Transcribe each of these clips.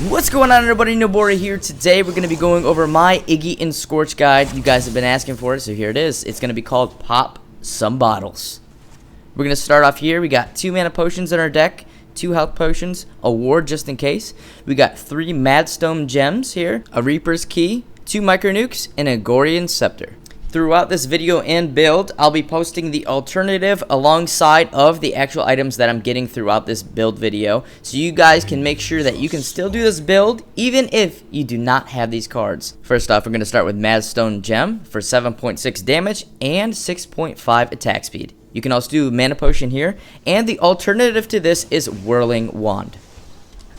What's going on, everybody? Nobora here. Today we're going to be going over my Iggy and Scorch guide. You guys have been asking for it, so here it is. It's going to be called Pop Some Bottles. We're going to start off here. We got 2 mana potions in our deck, 2 health potions, a ward just in case. We got 3 Madstone Gems here, a Reaper's Key, 2 Micro Nukes, and a Agoran Scepter. Throughout this video and build, I'll be posting the alternative alongside of the actual items that I'm getting throughout this build video, so you guys can make sure that you can still do this build even if you do not have these cards. First off, we're going to start with Madstone Gem for 7.6 damage and 6.5 attack speed. You can also do Mana Potion here, and the alternative to this is Whirling Wand.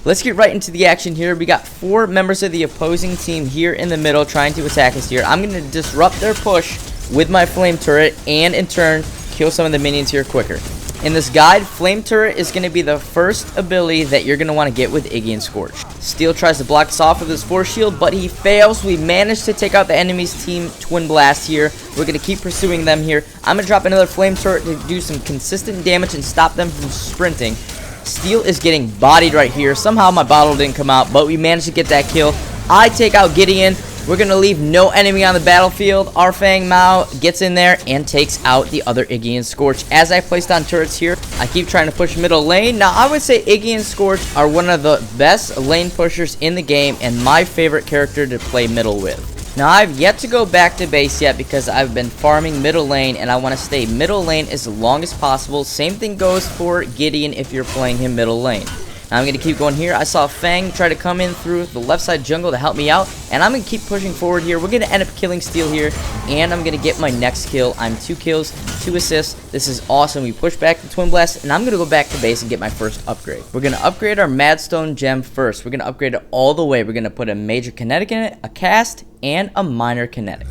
Let's get right into the action here. We got 4 members of the opposing team here in the middle trying to attack us here. I'm going to disrupt their push with my Flame Turret and in turn kill some of the minions here quicker. In this guide, Flame Turret is going to be the first ability that you're going to want to get with Iggy and Scorch. Steel tries to block us off with his Force Shield, but he fails. We managed to take out the enemy's team Twin Blast here. We're going to keep pursuing them here. I'm going to drop another Flame Turret to do some consistent damage and stop them from sprinting. Steel is getting bodied right here. Somehow my bottle didn't come out, but we managed to get that kill. I take out Gideon. We're going to leave no enemy on the battlefield. Our Fang Mao gets in there and takes out the other Iggy and Scorch. As I placed on turrets here, I keep trying to push middle lane. Now, I would say Iggy and Scorch are one of the best lane pushers in the game and my favorite character to play middle with. Now, I've yet to go back to base yet because I've been farming middle lane and I want to stay middle lane as long as possible. Same thing goes for Gideon if you're playing him middle lane. Now, I'm going to keep going here. I saw Fang try to come in through the left side jungle to help me out, and I'm going to keep pushing forward here. We're going to end up killing Steel here, and I'm going to get my next kill. I'm 2 kills, 2 assists. This is awesome. We push back the Twin Blast, and I'm going to go back to base and get my first upgrade. We're going to upgrade our Madstone Gem first. We're going to upgrade it all the way. We're going to put a Major Kinetic in it, a Cast, and a Minor Kinetic.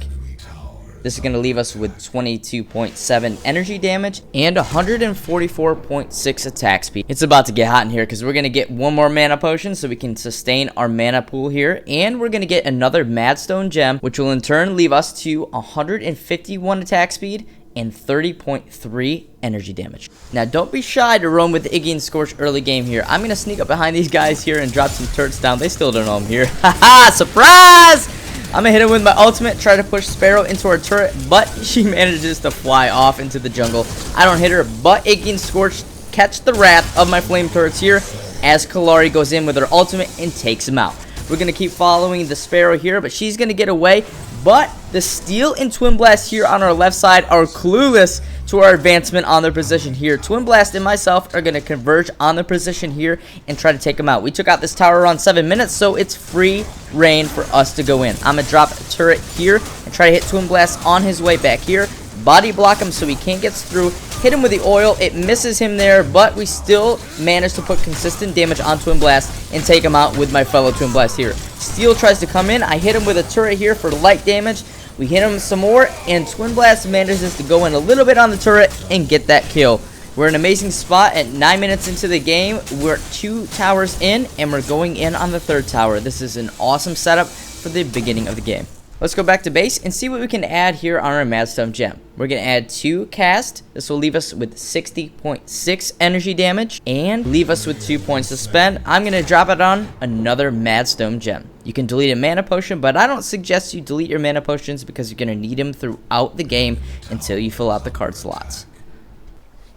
This is going to leave us with 22.7 energy damage and 144.6 attack speed. It's about to get hot in here because we're going to get 1 more mana potion so we can sustain our mana pool here. And we're going to get another Madstone Gem, which will in turn leave us to 151 attack speed and 30.3 energy damage. Now, don't be shy to roam with Iggy and Scorch early game here. I'm going to sneak up behind these guys here and drop some turrets down. They still don't know I'm here. Haha, surprise! I'm going to hit him with my ultimate, try to push Sparrow into her turret, but she manages to fly off into the jungle. I don't hit her, but Iggy and Scorch catch the wrath of my flame turrets here as Kalari goes in with her ultimate and takes him out. We're going to keep following the Sparrow here, but she's going to get away. But the Steel and Twin Blast here on our left side are clueless to our advancement on their position here. Twin Blast and myself are going to converge on their position here and try to take them out. We took out this tower around 7 minutes, so it's free reign for us to go in. I'm going to drop a turret here and try to hit Twin Blast on his way back here. Body block him so he can't get through. Hit him with the oil. It misses him there, but we still managed to put consistent damage on Twin Blast and take him out with my fellow Twin Blast here. Steel tries to come in. I hit him with a turret here for light damage. We hit him some more, and Twin Blast manages to go in a little bit on the turret and get that kill. We're in an amazing spot at 9 minutes into the game. We're 2 towers in, and we're going in on the 3rd tower. This is an awesome setup for the beginning of the game. Let's go back to base and see what we can add here on our Madstone Gem. We're going to add 2 Cast. This will leave us with 60.6 energy damage and leave us with 2 points to spend. I'm going to drop it on another Madstone Gem. You can delete a mana potion, but I don't suggest you delete your mana potions because you're going to need them throughout the game until you fill out the card slots.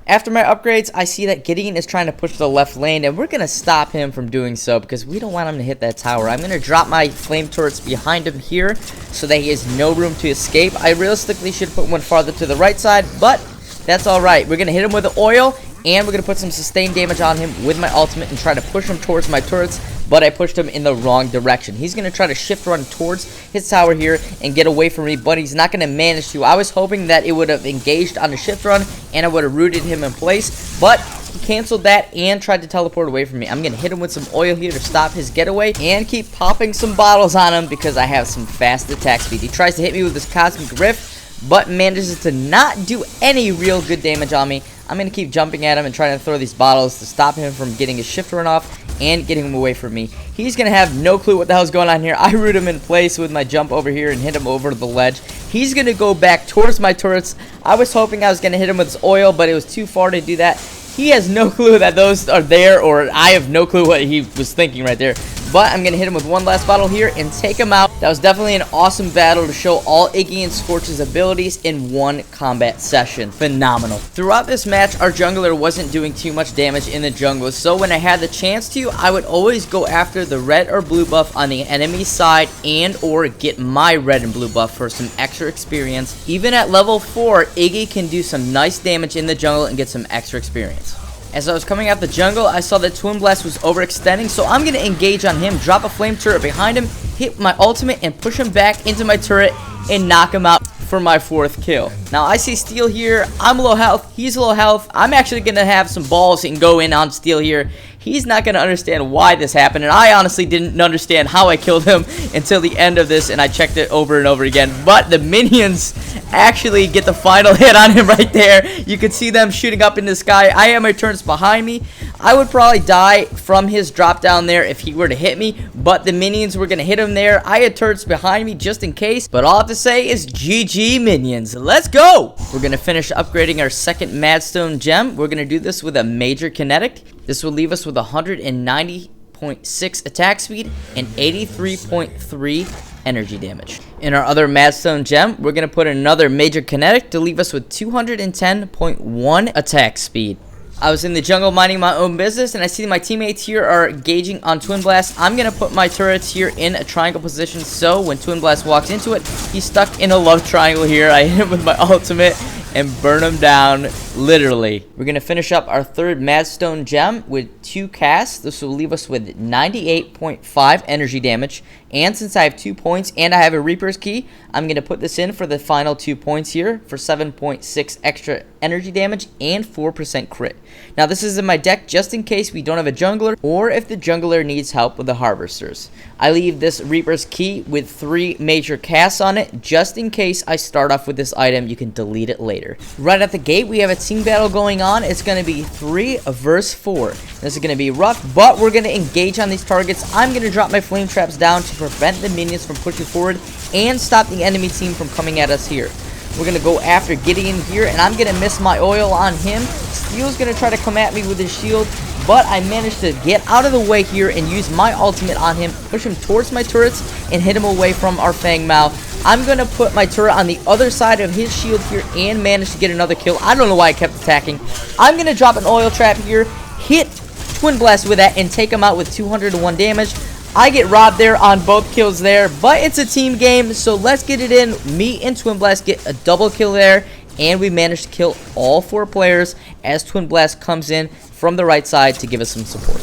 After my upgrades, I see that Gideon is trying to push the left lane, and we're going to stop him from doing so because we don't want him to hit that tower. I'm going to drop my flame turrets behind him here so that he has no room to escape. I realistically should put one farther to the right side, but that's alright. We're going to hit him with the oil, and we're going to put some sustained damage on him with my ultimate and try to push him towards my turrets, but I pushed him in the wrong direction. He's going to try to shift run towards his tower here and get away from me, but he's not going to manage to. I was hoping that it would have engaged on the shift run and I would have rooted him in place, but he canceled that and tried to teleport away from me. I'm going to hit him with some oil here to stop his getaway and keep popping some bottles on him because I have some fast attack speed. He tries to hit me with this Cosmic Rift, but manages to not do any real good damage on me. I'm going to keep jumping at him and trying to throw these bottles to stop him from getting his shift run off and getting him away from me. He's going to have no clue what the hell's going on here. I root him in place with my jump over here and hit him over the ledge. He's going to go back towards my turrets. I was hoping I was going to hit him with his oil, but it was too far to do that. He has no clue that those are there, or I have no clue what he was thinking right there. but I'm going to hit him with one last bottle here and take him out. That was definitely an awesome battle to show all Iggy and Scorch's abilities in one combat session. Phenomenal. Throughout this match, our jungler wasn't doing too much damage in the jungle, so when I had the chance to, I would always go after the red or blue buff on the enemy side and or get my red and blue buff for some extra experience. Even at level 4, Iggy can do some nice damage in the jungle and get some extra experience. As I was coming out the jungle, I saw that Twin Blast was overextending, so I'm going to engage on him, drop a flame turret behind him, hit my ultimate, and push him back into my turret and knock him out for my 4th kill. Now, I see Steel here. I'm low health. He's low health. I'm actually going to have some balls and go in on Steel here. He's not going to understand why this happened, and I honestly didn't understand how I killed him until the end of this, and I checked it over and over again. But the minions actually get the final hit on him right there. You can see them shooting up in the sky. I have my turrets behind me. I would probably die from his drop down there if he were to hit me, but the minions were going to hit him there. I had turrets behind me just in case, but all I have to say is GG minions. Let's go! We're going to finish upgrading our second Madstone Gem. We're going to do this with a Major Kinetic. This will leave us with 190.6 attack speed and 83.3 energy damage. In our other Madstone Gem, we're going to put another Major Kinetic to leave us with 210.1 attack speed. I was in the jungle minding my own business, and I see my teammates here are engaging on Twin Blast. I'm going to put my turrets here in a triangle position, so when Twin Blast walks into it, he's stuck in a love triangle here. I hit him with my ultimate and burn him down, literally. We're going to finish up our third Madstone Gem with 2 casts. This will leave us with 98.5 energy damage. And since I have 2 points and I have a Reaper's Key, I'm going to put this in for the final 2 points here for 7.6 extra energy damage and 4% crit. Now this is in my deck just in case we don't have a jungler or if the jungler needs help with the harvesters. I leave this Reaper's Key with 3 major casts on it just in case I start off with this item. You can delete it later. Right at the gate, we have a team battle going on. It's going to be 3 versus 4. This is going to be rough, but we're going to engage on these targets. I'm going to drop my flame traps down to prevent the minions from pushing forward and stop the enemy team from coming at us here. We're going to go after Gideon here, and I'm going to miss my oil on him. Steel's going to try to come at me with his shield, but I managed to get out of the way here and use my ultimate on him, push him towards my turrets, and hit him away from our Fang Mao. I'm going to put my turret on the other side of his shield here and manage to get another kill. I don't know why I kept attacking. I'm going to drop an oil trap here, hit Twin Blast with that, and take him out with 201 damage. I get robbed there on both kills there, but it's a team game, so let's get it in. Me and Twin Blast get a double kill there, and we managed to kill all 4 players as Twin Blast comes in from the right side to give us some support.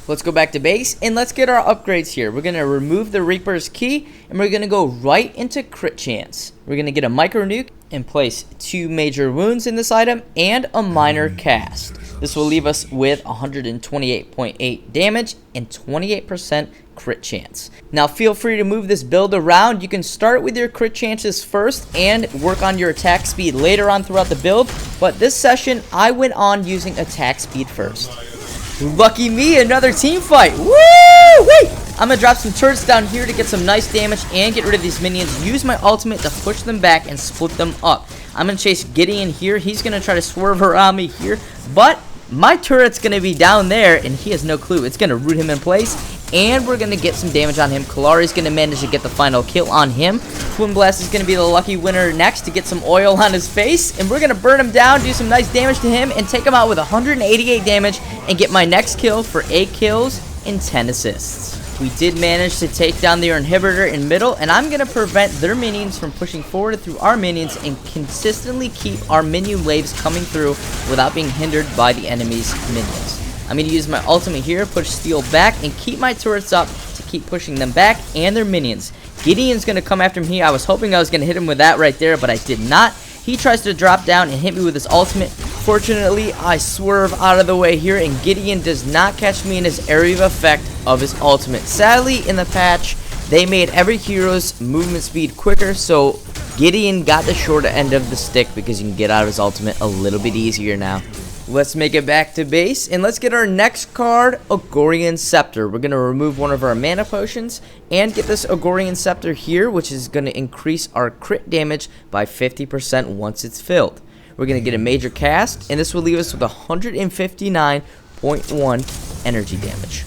Let's go back to base, and let's get our upgrades here. We're going to remove the Reaper's Key, and we're going to go right into Crit Chance. We're going to get a Micro Nuke and place 2 major wounds in this item and a minor cast. This will leave us with 128.8 damage and 28% crit chance. Now feel free to move this build around. You can start with your crit chances first and work on your attack speed later on throughout the build, but this session I went on using attack speed first. Lucky me, another team fight. Woo-wee! I'm gonna drop some turrets down here to get some nice damage and get rid of these minions. Use my ultimate to push them back and split them up. I'm gonna chase Gideon here. He's gonna try to swerve around me here, but my turret's gonna be down there and he has no clue. It's gonna root him in place, and we're gonna get some damage on him. Kalari's gonna manage to get the final kill on him. Twin Blast is gonna be the lucky winner next to get some oil on his face, and we're gonna burn him down, do some nice damage to him, and take him out with 188 damage and get my next kill for 8 kills and 10 assists. We did manage to take down their inhibitor in middle, and I'm going to prevent their minions from pushing forward through our minions and consistently keep our minion waves coming through without being hindered by the enemy's minions. I'm going to use my ultimate here, push Steel back, and keep my turrets up to keep pushing them back and their minions. Gideon's going to come after me. I was hoping I was going to hit him with that right there, but I did not. He tries to drop down and hit me with his ultimate. Fortunately, I swerve out of the way here, and Gideon does not catch me in his area of effect of his ultimate. Sadly, in the patch, they made every hero's movement speed quicker, so Gideon got the shorter end of the stick because you can get out of his ultimate a little bit easier now. Let's make it back to base, and let's get our next card, Agoran Scepter. We're going to remove one of our mana potions and get this Agoran Scepter here, which is going to increase our crit damage by 50% once it's filled. We're going to get a major cast, and this will leave us with 159.1 energy damage.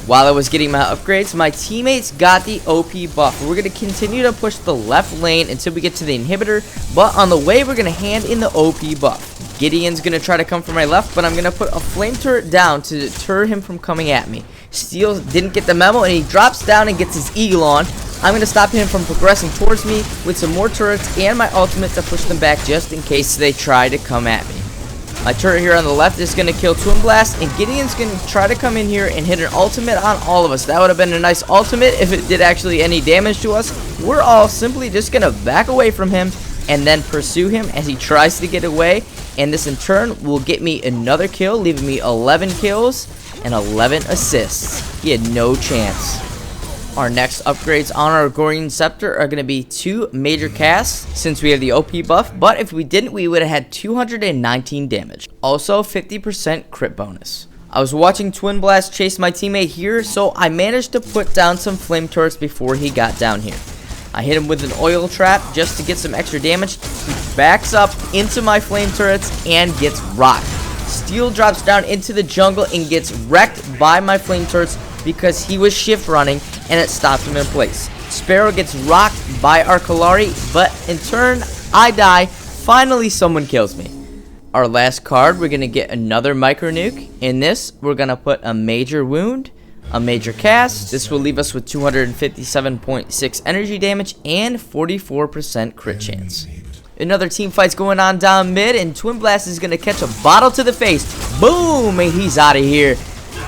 While I was getting my upgrades, my teammates got the OP buff. We're going to continue to push the left lane until we get to the inhibitor, but on the way, we're going to hand in the OP buff. Gideon's going to try to come from my left, but I'm going to put a flame turret down to deter him from coming at me. Steel didn't get the memo, and he drops down and gets his eagle on. I'm going to stop him from progressing towards me with some more turrets and my ultimate to push them back just in case they try to come at me. My turret here on the left is going to kill Twin Blast, and Gideon's going to try to come in here and hit an ultimate on all of us. That would have been a nice ultimate if it did actually any damage to us. We're all simply just going to back away from him and then pursue him as he tries to get away, and this in turn will get me another kill, leaving me 11 kills and 11 assists. He had no chance. Our next upgrades on our Agoran Scepter are going to be 2 major casts since we have the OP buff, but if we didn't, we would have had 219 damage. Also, 50% crit bonus. I was watching Twin Blast chase my teammate here, so I managed to put down some flame turrets before he got down here. I hit him with an oil trap just to get some extra damage. He backs up into my flame turrets and gets rocked. Steel drops down into the jungle and gets wrecked by my flame turrets because he was shift running and it stopped him in place. Sparrow gets rocked by our Kalari, but in turn, I die. Finally, someone kills me. Our last card, we're going to get another micro nuke. In this, we're going to put a major wound, a major cast. This will leave us with 257.6 energy damage and 44% crit chance. Another team fight's going on down mid, and Twin Blast is going to catch a bottle to the face. Boom! And he's out of here.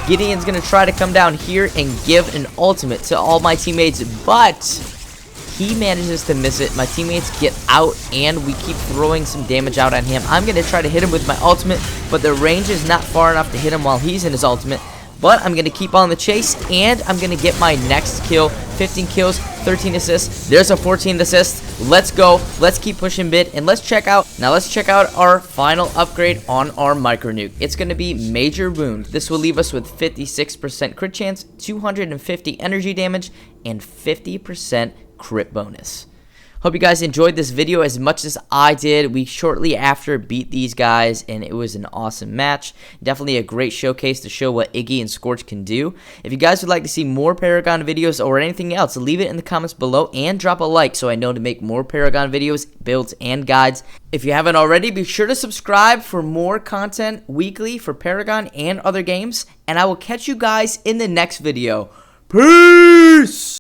Gideon's going to try to come down here and give an ultimate to all my teammates, but he manages to miss it. My teammates get out, and we keep throwing some damage out on him. I'm going to try to hit him with my ultimate, but the range is not far enough to hit him while he's in his ultimate. But I'm going to keep on the chase, and I'm going to get my next kill. 15 kills, 13 assists. There's a 14th assist. Let's go. Let's keep pushing mid, and let's check out our final upgrade on our micro nuke. It's going to be Major Wound. This will leave us with 56% crit chance, 250 energy damage, and 50% crit bonus. Hope you guys enjoyed this video as much as I did. We shortly after beat these guys, and it was an awesome match. Definitely a great showcase to show what Iggy and Scorch can do. If you guys would like to see more Paragon videos or anything else, leave it in the comments below and drop a like so I know to make more Paragon videos, builds, and guides. If you haven't already, be sure to subscribe for more content weekly for Paragon and other games, and I will catch you guys in the next video. Peace!